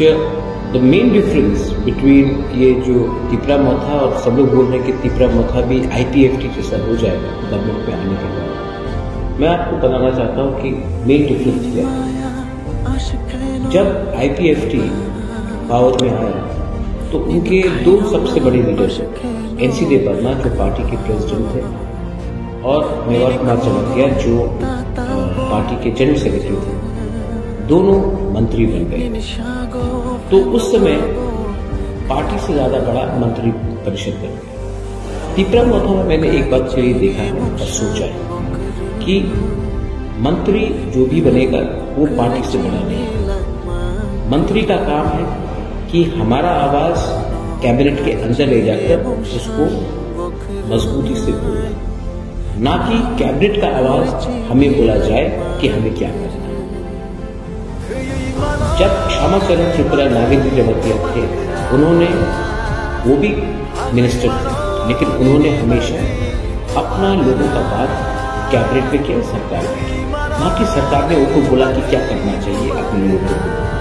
The main difference between ये जो तिपरा मोथा और सब लोग बोल रहे हैं कि तिपरा मोथा भी IPFT जैसा हो जाएगा गवर्नमेंट में आने के बाद, मैं आपको बताना चाहता हूँ कि मेन डिफरेंस क्या है। जब IPFT पावर में आया तो उनके दो सबसे बड़े लीडर्स NC देव वर्मा जो पार्टी के प्रेसिडेंट थे और मेवाड़ कुमार चमकिया जो पार्टी के जनरल सेक्रेटरी थे, दोनों मंत्री बन गए। तो उस समय पार्टी से ज्यादा बड़ा मंत्री परिषद बन गया। तिपरा मोथा में मैंने एक बात से देखा है और सोचा है कि मंत्री जो भी बनेगा वो पार्टी से बड़ा नहीं। मंत्री का काम है कि हमारा आवाज कैबिनेट के अंदर ले जाकर उसको मजबूती से बोलना, ना कि कैबिनेट का आवाज हमें बोला जाए कि हमें क्या करना है। जब श्यामाचरण त्रिपुरा नागेंद्र जमातिया थे, उन्होंने वो भी मिनिस्टर थे, लेकिन उन्होंने हमेशा अपना लोगों का बात कैबिनेट में किया, सरकार में, ना कि सरकार ने उनको बोला कि क्या करना चाहिए अपने लोगों को।